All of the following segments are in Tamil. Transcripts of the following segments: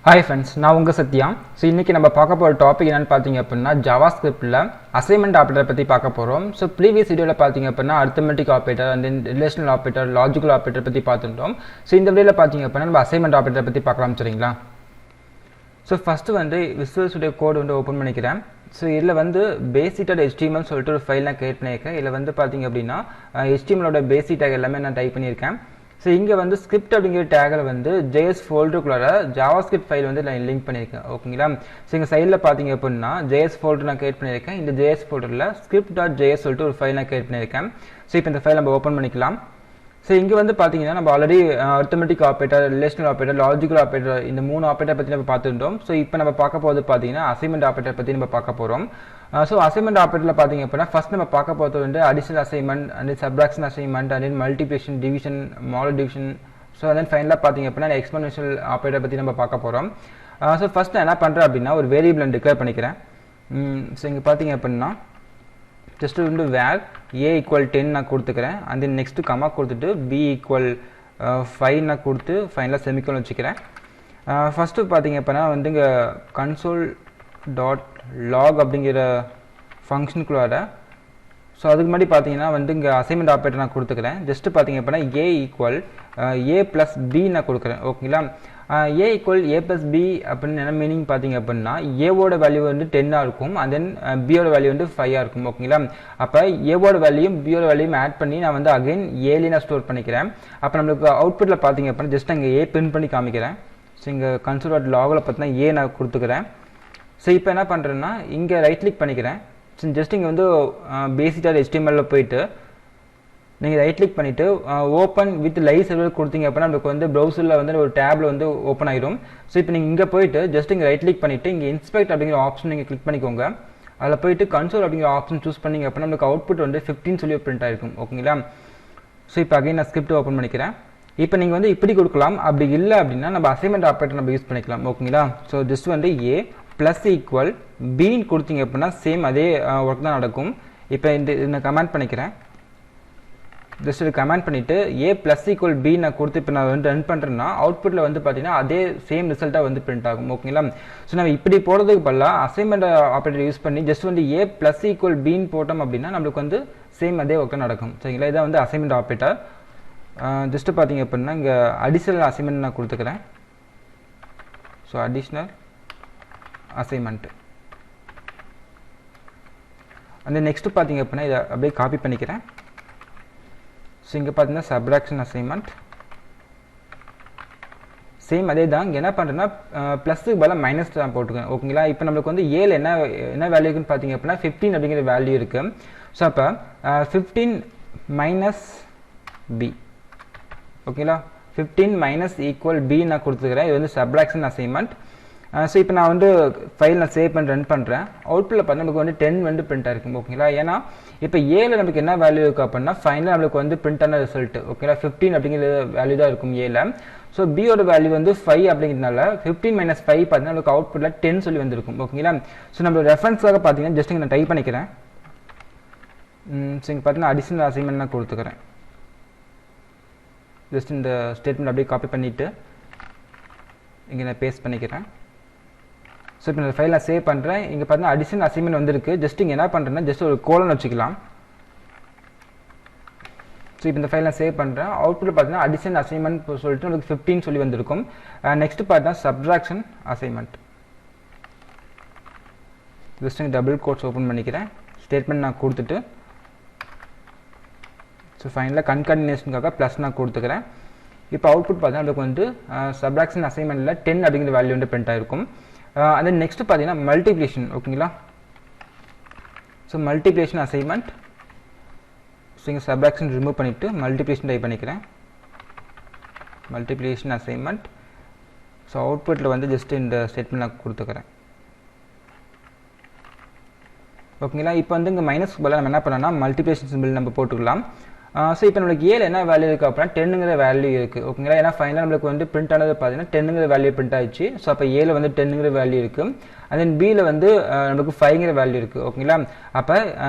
Hi friends, நான் உங்க சத்யா. ஸோ இன்னைக்கு நம்ம பார்க்க போகிற டாபிக் என்னன்னு பார்த்தீங்க அப்படின்னா ஜாவாஸ்கிரிப்டில் அசைன்மெண்ட் ஆப்ரேட்டர் பற்றி பார்க்க போகிறோம். ஸோ ப்ரீவியஸ் வீடியோவில் பார்த்தீங்க அப்படின்னா arithmetic operator and then relational operator logical operator பற்றி பார்த்துட்டோம். ஸோ இந்த வீடியோவில் பார்த்தீங்க அப்படின்னா நம்ம அசைன்மெண்ட் ஆப்ரேட்டர் பற்றி பார்க்கலாம் சரிங்களா. ஸோ ஃபஸ்ட்டு வந்து விசுவல் ஸ்டுடியோ கோடு வந்து ஓப்பன் பண்ணிக்கிறேன். ஸோ இதில் வந்து பேசிக் HTML சொல்லிட்டு ஒரு ஃபைல் நான் கிரியேட் பண்ணியிருக்கேன். இதில் வந்து பார்த்தீங்க அப்படின்னா HTMLோட பேசிக் டேக் எல்லாமே நான் டைப் பண்ணியிருக்கேன். ஸோ இங்கே வந்து ஸ்கிரிப்ட் அப்படிங்கிற டேகில் வந்து ஜேஎஸ் ஃபோல்டருக்குள்ளார ஜாவாஸ்கிரிப்ட் ஃபைல் வந்து நான் லிங்க் பண்ணியிருக்கேன் ஓகேங்களா. ஸோ இங்கே சைடில் பார்த்தீங்க அப்படின்னா ஜேஎஸ் ஃபோல்டர் நான் கிரியேட் பண்ணியிருக்கேன். இந்த ஜேஎஸ் ஃபோல்டரில் script.js சொல்லிட்டு ஒரு ஃபைல் நான் கிரியேட் பண்ணியிருக்கேன். ஸோ இப்போ இந்த ஃபைல் நம்ம ஓப்பன் பண்ணிக்கலாம். ஸோ இங்கே வந்து பார்த்தீங்கன்னா நம்ம already arithmetic operator, relational operator, logical operator இந்த 3 ஆப்ரேட்டர் பற்றி நம்ம பார்த்துட்டோம். ஸோ இப்போ நம்ம பார்க்க போகிறது பார்த்தீங்கன்னா அசைன்மெண்ட் ஆப்ரேட்டர் பற்றி நம்ம பார்க்க போகிறோம். ஸோ அசைன்மெண்ட் ஆப்ரேட்டரில் பார்த்தீங்க அப்படின்னா ஃபஸ்ட் நம்ம பார்க்க போகிறது வந்து additional assignment and subtraction assignment and then multiplication, division, model division. So then ஃபைனலாக பார்த்தீங்க அப்படின்னா எக்ஸ்போனென்ஷியல் ஆப்ரேட்டர் பற்றி நம்ம பார்க்க போகிறோம். ஸோ ஃபஸ்ட் நான் என்ன பண்ணுறேன் அப்படின்னா ஒரு வேரியபிள் நான் டிக்ளேர் பண்ணிக்கிறேன். ஸோ இங்கே பார்த்தீங்க அப்படின்னா ஜஸ்ட் வந்து வேர் a = 10 நான் கொடுத்துக்கிறேன். அண்ட் தென் நெக்ஸ்ட்டு கமா கொடுத்துட்டு b = 5 நான் கொடுத்து ஃபைனலாக செமிக்கோலன் வச்சுக்கிறேன். ஃபஸ்ட்டு பார்த்தீங்க அப்படின்னா வந்து இங்கே console.log அப்படிங்கிற ஃபங்க்ஷனுக்குள்ளார ஸோ அதுக்கு முன்னாடி பார்த்தீங்கன்னா வந்து இங்கே அசைன்மெண்ட் ஆப்ரேட்டர் நான் கொடுத்துக்கிறேன். ஜஸ்ட்டு பார்த்தீங்க அப்படின்னா a + b நான் கொடுக்குறேன் ஓகேங்களா. a = a + b அப்படின்னு என்ன மீனிங் பார்த்தீங்க அப்படின்னா ஏவோட வேல்யூ வந்து 10 இருக்கும் அண்ட் தென் பியோட வேல்யூ வந்து 5 இருக்கும் ஓகேங்களா. அப்போ ஏவோட வேல்யூயும் பியோட வேல்யூயும் ஆட் பண்ணி நான் வந்து அகைன் ஏலேயே நான் ஸ்டோர் பண்ணிக்கிறேன். அப்போ நம்மளுக்கு அவுட்புட்டில் பார்த்தீங்க அப்படின்னா ஜஸ்ட் அங்கே ஏ பிரிண்ட் பண்ணி காமிக்கிறேன். ஸோ இங்கே console.logல பார்த்தீங்கன்னா ஏ நான் கொடுத்துக்கிறேன். ஸோ இப்போ என்ன பண்ணுறேன்னா இங்கே ரைட் கிளிக் பண்ணிக்கிறேன். ஸோ ஜஸ்ட் இங்கே வந்து பேசிக்காக HTML போயிட்டு நீங்கள் ரைட் கிளிக் பண்ணிவிட்டு ஓப்பன் வித் லைவ் சர்வர் கொடுத்தீங்க அப்படின்னா நமக்கு வந்து ப்ரௌசரில் வந்து ஒரு டேபில் வந்து ஓப்பன் ஆகிடும். ஸோ இப்போ நீங்கள் இங்கே போயிட்டு ஜஸ்ட் இங்கே ரைட் கிளிக் பண்ணிவிட்டு இங்கே இன்ஸ்பெக்ட் அப்படிங்கிற ஆப்ஷன் நீங்கள் கிளிக் பண்ணிக்கோங்க. அதில் போயிட்டு கன்சோல் அப்படிங்கிற ஆப்ஷன் சூஸ் பண்ணிங்க அப்படின்னா நமக்கு அவுட்புட் வந்து 15 சொல்லி பிரிண்ட் ஆகிருக்கும் ஓகேங்களா. ஸோ இப்போ அகைன் நான் ஸ்கிரிப்ட் ஓப்பன் பண்ணிக்கிறேன். இப்போ நீங்கள் வந்து இப்படி கொடுக்கலாம், அப்படி இல்லை அப்படின்னா நம்ம அசைன்மெண்ட் ஆப்ரேட்டர் நம்ம யூஸ் பண்ணிக்கலாம் ஓகேங்களா. ஸோ ஜஸ்ட் வந்து a + b கொடுத்தீங்க அப்படின்னா சேம் அதே ஒர்க் தான் நடக்கும். இப்போ இந்த கமெண்ட் பண்ணிக்கிறேன். ஜஸ்ட் இது கமெண்ட் பண்ணிவிட்டு a + b நான் கொடுத்து இப்போ நான் வந்து ரன் பண்ணுறேன்னா அவுட்புட்டில் வந்து பார்த்தீங்கன்னா அதே சேம் ரிசல்ட்டாக வந்து பிரிண்ட் ஆகும் ஓகேங்களா. ஸோ நம்ம இப்படி போடுறதுக்கு பதிலாக அசைன்மெண்ட் ஆப்ரேட்டர் யூஸ் பண்ணி ஜஸ்ட் வந்து a + b போட்டோம் அப்படின்னா நம்மளுக்கு வந்து சேம் அதே ஒர்க் நடக்கும் சரிங்களா. இதான் வந்து அசைன்மெண்ட் ஆப்ரேட்டர். ஜஸ்ட்டு பார்த்தீங்க அப்படின்னா இங்கே அடிஷனல் அசைன்மெண்ட் நான் கொடுத்துக்கிறேன். ஸோ அடிஷ்னல் அசைன்மெண்ட் அந்த நெக்ஸ்ட்டு பார்த்தீங்க அப்படின்னா இதை அப்படியே காப்பி பண்ணிக்கிறேன். ஸோ இங்கே பார்த்தீங்கன்னா சப்ராக்ஷன் அசைன்மெண்ட் சேம் அதே தான். இங்கே என்ன பண்ணுறேன்னா ப்ளஸ்ஸுக்கு பதிலாக மைனஸ் தான் போட்டுக்கேன் ஓகேங்களா. இப்போ நம்மளுக்கு வந்து ஏழு என்ன வேல்யூ இருக்குன்னு பார்த்தீங்க அப்படின்னா 15 அப்படிங்கிற வேல்யூ இருக்குது. ஸோ அப்போ 15 - b ஓகேங்களா. 15 - b நான் கொடுத்துக்கிறேன். இது வந்து சப்ராக்ஷன் அசைன்மெண்ட். ஸோ இப்போ நான் வந்து ஃபைல் நான் சேவ் பண்ணி ரன் பண்ணுறேன். அவுட்புட்டில் பார்த்தா நமக்கு வந்து 10 வந்து பிரிண்ட் ஆகிருக்கும் ஓகேங்களா. ஏன்னா இப்போ ஏல நமக்கு என்ன வேல்யூ இருக்குது அப்படின்னா ஃபைனலாக நம்மளுக்கு வந்து பிரிண்ட் ஆன ரிசல்ட் ஓகேங்களா 15 அப்படிங்கிற வேல்யூ தான் இருக்கும் ஏல. ஸோ பியோட வேல்யூ வந்து 5 அப்படிங்கிறதுனால 15 - 5 பார்த்தீங்கன்னா நமக்கு அவுட்புட்டில் 10 சொல்லி வந்திருக்கும் ஓகேங்களா. ஸோ நம்மளோட ரெஃபரன்ஸாக பார்த்தீங்கன்னா ஜஸ்ட் இங்கே நான் டைப் பண்ணிக்கிறேன். ஸோ இங்கே பார்த்தீங்கன்னா அடிஷனல் அசைன்மெண்ட் நான் கொடுத்துக்கிறேன். ஜஸ்ட் இந்த ஸ்டேட்மெண்ட் அப்படியே காப்பி பண்ணிவிட்டு இங்கே நான் பேஸ்ட் பண்ணிக்கிறேன். ஸோ இப்போ இந்த ஃபைல் நான் சேவ் பண்ணுறேன். இங்கே பார்த்தீங்கன்னா அடிஷனல் அசைன்மெண்ட் வந்திருக்கு. ஜஸ்ட் இங்கே என்ன பண்ணுறேன்னா ஜஸ்ட் ஒரு கோலன் வச்சுக்கலாம். ஸோ இப்போ இந்த ஃபைல் நான் சேவ் பண்ணுறேன். அவுட்புட்டில் பார்த்தீங்கன்னா அடிஷனல் அசைன்மெண்ட் சொல்லிட்டு நமக்கு 15 சொல்லி வந்திருக்கும். நெக்ஸ்ட் பார்த்தீங்கன்னா சப்ராக்ஷன் அசைன்மெண்ட். ஜஸ்ட் இங்கே டபுள் கோட்ஸ் ஓப்பன் பண்ணிக்கிறேன். ஸ்டேட்மெண்ட் நான் கொடுத்துட்டு ஸோ ஃபைனலாக கன்கார்டினேஷனுக்காக ப்ளஸ் நான் கொடுத்துக்கிறேன். இப்போ அவுட்புட் பார்த்தீங்கன்னா நமக்கு வந்து சப்ராக்ஷன் அசைன்மெண்ட்டில் 10 அப்படிங்கிற வேல்யூ வந்து பிரிண்ட் ஆகிருக்கும். அது நெக்ஸ்ட் பார்த்தீங்கன்னா மல்டிப்ளிகேஷன் ஓகேங்களா. So multiplication assignment. ஸோ இங்கே சப்ராக்ஷன் ரிமூவ் பண்ணிவிட்டு மல்டிப்ளிகேஷன் டைப் பண்ணிக்கிறேன். Multiplication assignment. ஸோ அவுட்புட்டில் வந்து ஜஸ்ட் இந்த ஸ்டேட்மெண்ட் நான் கொடுத்துக்கிறேன் ஓகேங்களா. இப்போ வந்து இங்கே மைனஸ்க்கு பதிலாக நம்ம என்ன பண்ணோம்னா மல்டிப்ளிகேஷன் சிம்பிள் நம்ம போட்டுக்கலாம். ஸோ இப்போ நம்மளுக்கு ஏல என்ன வேல்யூ இருக்குது அப்படின்னா 10ங்கிற வேல்யூ இருக்குது ஓகேங்களா. ஏன்னா ஃபைனலாக நம்மளுக்கு வந்து பிரிண்ட் ஆனது பார்த்தீங்கன்னா 10ங்கிற வேல்யூ பிரிண்ட் ஆயிடுச்சு. ஸோ அப்போ ஏல வந்து 10ங்கிற வேல்யூ இருக்குது. அண்ட் தென் பியில் வந்து நமக்கு 5ங்கிற வேல்யூ இருக்குது ஓகேங்களா. அப்போ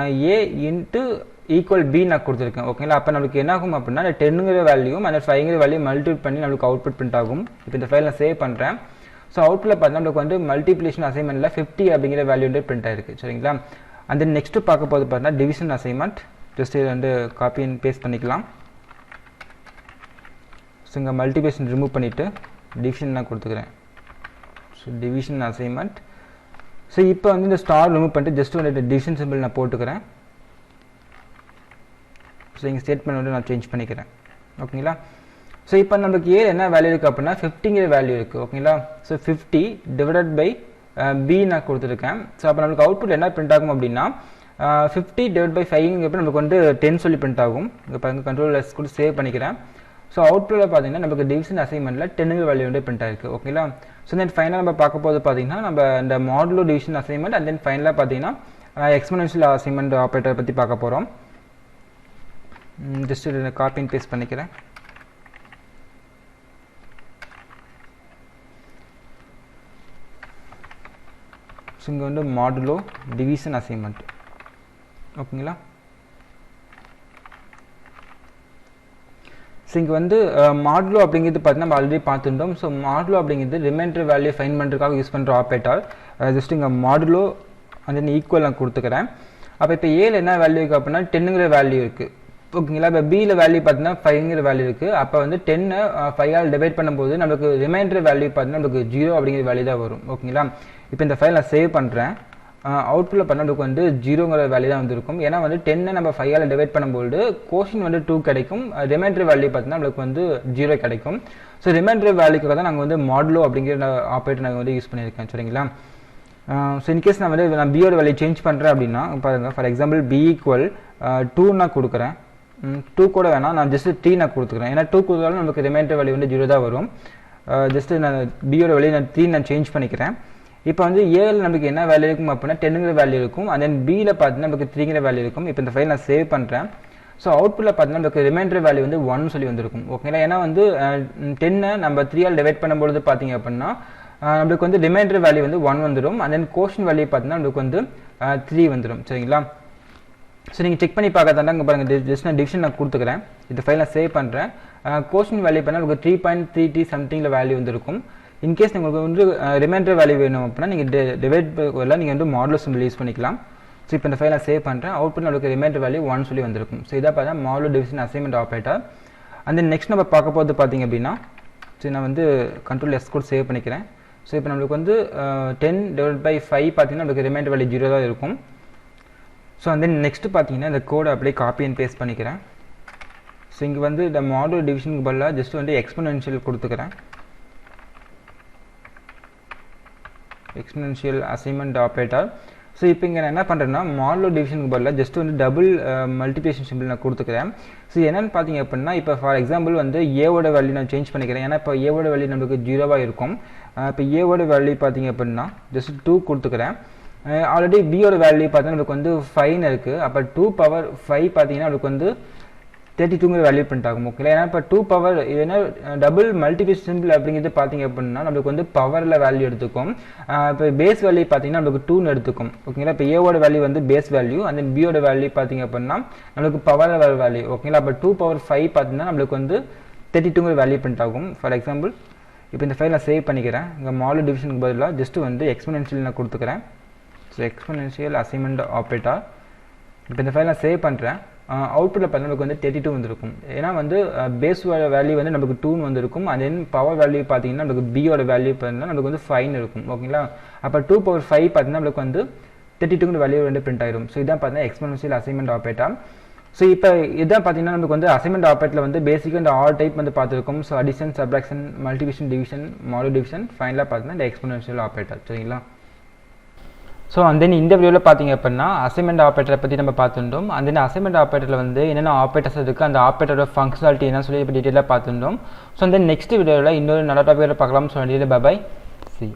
a = b நான் கொடுத்துருக்கேன் ஓகேங்களா. அப்போ நமக்கு என்ன ஆகும் அப்படின்னா அந்த 10ங்கிற வேல்யூ அந்த 5ங்கிற வேல்யூ மல்டிபிள் பண்ணி நம்மளுக்கு அவுட்புட் பிரிண்ட் ஆகும். இப்போ இந்த ஃபைல் நான் சேவ் பண்ணுறேன். ஸோ அவுட்புட்டில் பார்த்தீங்கன்னா நம்மளுக்கு வந்து மல்டிப்ளிகேஷன் அசைன்மெண்ட்டில் 50 அப்படிங்கிற வேல்யூ வந்து பிரிண்ட் ஆயிருக்கு சரிங்களா. அண்ட் தென் நெக்ஸ்ட்டு பார்க்க போது பார்த்தீங்கன்னா டிவிஷன் அசைன்மெண்ட். ஜஸ்ட் இதை வந்து காப்பி அண்ட் பேஸ்ட் பண்ணிக்கலாம். ஸோ இங்கே மல்டிப்ளிகேஷன் ரிமூவ் பண்ணிவிட்டு டிவிஷன் நான் கொடுத்துக்கிறேன். So division assignment. ஸோ இப்போ வந்து இந்த ஸ்டார் ரிமூவ் பண்ணிட்டு ஜஸ்ட் வந்து டிவிஷன் சிம்பிள் நான் போட்டுக்கிறேன். ஸோ இங்கே ஸ்டேட்மெண்ட் வந்து நான் சேஞ்ச் பண்ணிக்கிறேன் ஓகேங்களா. ஸோ இப்போ நமக்கு ஏ என்ன வேல்யூ இருக்குது அப்படின்னா 50ங்கிற வேல்யூ இருக்குது ஓகேங்களா. ஸோ 50 டிவைடட் பை பி நான் கொடுத்துருக்கேன். ஸோ அப்போ நமக்கு அவுட்புட் என்ன பிரிண்ட் ஆகும் அப்படின்னா 50 டிவைட் பை 5ங்கிறப்ப நமக்கு வந்து 10 சொல்லி பிரிண்ட் ஆகும். இங்கே பாருங்கள் கண்ட்ரோல் எஸ் கூட சேவ் பண்ணிக்கிறேன். ஸோ அவுட்புட்டில் பார்த்தீங்கன்னா நமக்கு டிவிஷன் அசைன்மெண்ட்டில் 10ங்கிற வேல்யூ வந்து பிரிண்ட் ஆயிருக்கு ஓகேங்களா. ஸோ தென் ஃபைனலாக நம்ம பார்க்க போது பார்த்தீங்கன்னா நம்ம இந்த modulo division assignment and then ஃபைனலாக பார்த்தீங்கன்னா எக்ஸ்போனென்ஷியல் அசைன்மெண்ட் ஆப்ரேட்டர் பற்றி பார்க்க போகிறோம். ஜஸ்ட் காப்பி அண்ட் பேஸ்ட் பண்ணிக்கிறேன். ஸோ இங்கே வந்து மாடுலோ டிவிஷன் அசைன்மெண்ட் ஓகேங்களா. ஸோ இங்கே வந்து மாடுலோ அப்படிங்கிறது பார்த்தீங்கன்னா நம்ம ஆல்ரெடி பார்த்துட்டோம். ஸோ மாடுலோ அப்படிங்கிறது ரிமைண்டர் வேல்யூ ஃபைன் பண்ணுறதுக்காக யூஸ் பண்ணுற ஆப்ரேட்டர். ஜஸ்ட் இங்கே மாடுலோ அண்ட் தென் ஈக்குவல் நான் கொடுத்துக்கிறேன். அப்போ இப்போ ஏல என்ன வேல்யூ இருக்குது அப்படின்னா 10ங்கிற வேல்யூ இருக்குது ஓகேங்களா. இப்போ பியில் வேல்யூ பார்த்தீங்கன்னா 5ங்கிற வேல்யூ இருக்குது. அப்போ வந்து 10 5ஆல் டிவைட் பண்ணும்போது நமக்கு ரிமைண்டர் வேல்யூ பார்த்தீங்கன்னா நமக்கு 0 அப்படிங்கிற வேல்யூ தான் வரும் ஓகேங்களா. இப்போ இந்த ஃபைல் நான் சேவ் பண்ணுறேன். அவுட்புட்டில் பண்ண நமக்கு வந்து 0ங்கிற வேல்யூ தான் வந்துருக்கும். ஏன்னா வந்து 10 நம்ம 5ஆல் டிவைட் பண்ணும்போது கோஷன் வந்து 2 கிடைக்கும். ரிமைண்டர் வேல்யூ பார்த்தீங்கன்னா நம்மளுக்கு வந்து 0 கிடைக்கும். ஸோ ரிமைண்டர் வேல்யூக்காக தான் நாங்கள் வந்து மாடுலோ அப்படிங்கிற ஆப்ரேட்டர் நாங்கள் வந்து யூஸ் பண்ணியிருக்கேன் சரிங்களா. ஸோ இன்கேஸ் நான் பியோட வேல்யூ சேஞ்ச் பண்ணுறேன் அப்படின்னா பாருங்கள், ஃபார் எக்ஸாம்பிள் பி ஈக்குவல் 2 நான் கொடுக்குறேன். 2 கூட வேணாம், நான் ஜஸ்ட் 3 நான் கொடுத்துக்கிறேன். ஏன்னா 2 கொடுத்தாலும் நமக்கு ரிமைண்டர் வேல்யூ வந்து 0 தான் வரும். ஜஸ்ட் நான் பியோட வேல்யூ நான் 3 நான் சேஞ்ச் பண்ணிக்கிறேன். இப்போ வந்து ஏல நமக்கு என்ன வேல்யூ இருக்கும் அப்படின்னா 10ங்கிற வேல்யூ இருக்கும். அண்ட் தென் பியில் பார்த்தீங்கன்னா நமக்கு 3ங்கிற வேல்யூ இருக்கும். இப்போ இந்த ஃபைல் நான் சேவ் பண்ணுறேன். ஸோ அவுட்புட்டில் பார்த்தீங்கன்னா நமக்கு ரிமைண்டர் வேல்யூ வந்து 1 சொல்லி வந்திருக்கும் ஓகேங்களா. ஏன்னா வந்து 10 நம்ம 3ஆல் டிவைட் பண்ணும்பொழுது பார்த்தீங்க அப்படின்னா நம்மளுக்கு வந்து ரிமைண்டர் வேல்யூ வந்து 1 வந்துடும். அண்ட் தென் கோஷன் வேல்யூ பார்த்தீங்கன்னா நம்மளுக்கு வந்து 3 வந்துடும் சரிங்களா. ஸோ நீங்கள் செக் பண்ணி பார்க்கறதாண்டா இங்கே பாருங்கள், ஜஸ்ட் நான் டிவிஷன் நான் கொடுத்துக்கிறேன். இந்த ஃபைல் நான் சேவ் பண்ணுறேன். கோஷன் வேல்யூ பண்ணால் உங்களுக்கு 3.33 சம்திங்கில் வேல்யூ வந்துருக்கும். இன்கேஸ் உங்களுக்கு வந்து ரிமைண்டர் வேல்யூ வேணும் அப்படின்னா நீங்கள் டிவைட் வரல நீங்கள் வந்து மாடுலோ சிம்பிள் யூஸ் பண்ணிக்கலாம். ஸோ இப்போ இந்த ஃபைல் நான் சேவ் பண்ணுறேன். அவுட்புட் நம்மளுக்கு ரிமைண்டர் வேல்யூ 1 சொல்லி வந்திருக்கும். ஸோ இதாக பார்த்தா modulo division assignment operator. And then next நம்ம பார்க்க போகிறது பார்த்தீங்க அப்படின்னா சரி நான் வந்து கண்ட்ரோல் எஸ் கூட சேவ் பண்ணிக்கிறேன். ஸோ இப்போ நம்மளுக்கு வந்து 10 டிவைட் பை 5 பார்த்தீங்கன்னா நம்மளுக்கு ரிமைண்டர் வேல்யூ 0 தான் இருக்கும். ஸோ அண்ட் தென் நெக்ஸ்ட் பார்த்தீங்கன்னா இந்த கோடை அப்படியே காப்பி அண்ட் பேஸ்ட் பண்ணிக்கிறேன். ஸோ இங்கே வந்து இந்த மாடுலோ டிவிஷனுக்கு பதிலாக ஜஸ்ட் வந்து எக்ஸ்போனென்ஷியல் கொடுத்துக்கிறேன். Exponential assignment operator. ஸோ இப்போ இங்கே நான் என்ன பண்ணுறேன்னா மாடுலோ டிவிஷனுக்கு பதிலாக ஜஸ்ட் வந்து டபுள் மல்டிப்ளிகேஷன் சிம்பிள் நான் கொடுத்துக்கிறேன். ஸோ என்னென்னு பார்த்தீங்க அப்படின்னா இப்போ ஃபார் எக்ஸாம்பிள் வந்து ஏவோட வேல்யூ நான் சேஞ்ச் பண்ணிக்கிறேன். ஏன்னா இப்போ ஏவோட வேல்யூ நமக்கு 0வாக இருக்கும். இப்போ ஏவோட வேல்யூ பார்த்தீங்க அப்படின்னா ஜஸ்ட் 2 கொடுத்துக்கிறேன். ஆல்ரெடி பியோட வேல்யூ பார்த்தீங்கன்னா நமக்கு வந்து 5 இருக்குது. அப்போ 2 பவர் 5 பார்த்தீங்கன்னா நமக்கு வந்து 32ங்கிற வேல்யூ பிரிண்ட் ஆகும் ஓகேங்களா. ஏன்னா இப்போ 2 பவர் ஏன்னா டபுள் மல்டிப்ளிகேஷன் சிம்பிள் அப்படிங்கிறது பார்த்தீங்க அப்படின்னா நம்மளுக்கு வந்து பவரில் வேல்யூ எடுத்துக்கும். இப்போ பேஸ் வேல்யூ பார்த்தீங்கன்னா நமக்கு 2ன்னு எடுத்துக்கும் ஓகேங்களா. இப்போ ஏவோட வேல்யூ வந்து பேஸ் வேல்யூ அண்ட் தென் பியோட வேல்யூ பார்த்தீங்க அப்படின்னா நம்மளுக்கு பவரில் வர வேல்யூ ஓகேங்களா. அப்போ 2 பவர் 5 பார்த்தீங்கன்னா நம்மளுக்கு வந்து 32ங்கிற வேல்யூ பிரிண்ட் ஆகும். ஃபார் எக்ஸாம்பிள் இப்போ இந்த ஃபைல் நான் சேவ் பண்ணிக்கிறேன். இங்கே மாடுலோ டிவிஷனுக்கு பதிலாக ஜஸ்ட் வந்து எக்ஸ்போனென்ஷியல் நான் கொடுத்துக்கிறேன். So exponential assignment operator. இப்போ இந்த ஃபைல் நான் சேவ் பண்ணுறேன். அவுட்புட்டில் பார்த்தா நமக்கு வந்து 32 வந்துருக்கும். ஏன்னா வந்து பேஸ் வேல்யூ வந்து நமக்கு 2 வந்துருக்கும். அண்ட் தென் பவர் வேல்யூ பார்த்தீங்கன்னா நமக்கு பியோட வேல்யூ பார்த்தீங்கன்னா நமக்கு வந்து 5 இருக்கும் ஓகேங்களா. அப்போ 2 பவர் 5 பார்த்தீங்கன்னா நமக்கு வந்து 32ங்கிற வேல்யூ வந்து பிரிண்ட் ஆயிடும். ஸோ இதான் பார்த்தீங்கன்னா எக்ஸ்போனென்ஷியல் அசைன்மெண்ட் ஆப்ரேட்டர். ஸோ இப்போ இதான் பார்த்தீங்கன்னா நமக்கு வந்து அசைன்மெண்ட் ஆப்ரேட்டரில் வந்து பேசிக்காக இந்த ஆல் டைப் வந்து பார்த்துருக்கோம். So addition, subtraction, multiplication, division, modulo division, ஃபைனலாக பார்த்தீங்கன்னா இந்த எக்ஸ்போனென்ஷியல் ஆப்ரேட்டர் சரிங்களா. ஸோ அண்ட் தென் இந்த வீடியோவில் பார்த்தீங்க அப்படின்னா அசைன்மெண்ட் ஆப்ரேட்டரை பற்றி நம்ம பார்த்துட்டோம். அண்ட் தென் அசைன்மெண்ட் ஆப்ரேட்டரில் வந்து என்னென்ன ஆப்ரேட்டர்ஸ் இருக்குது, அந்த ஆப்ரேட்டரோட ஃபங்க்ஷனாலிட்டி என்ன சொல்லி இப்போ டீட்டெயிலாக பார்த்துட்டோம். ஸோ அந்த நெக்ஸ்ட் வீடியோவில் இன்னொரு நல்ல டாபிக்கில் பார்க்கலாம். So bye C.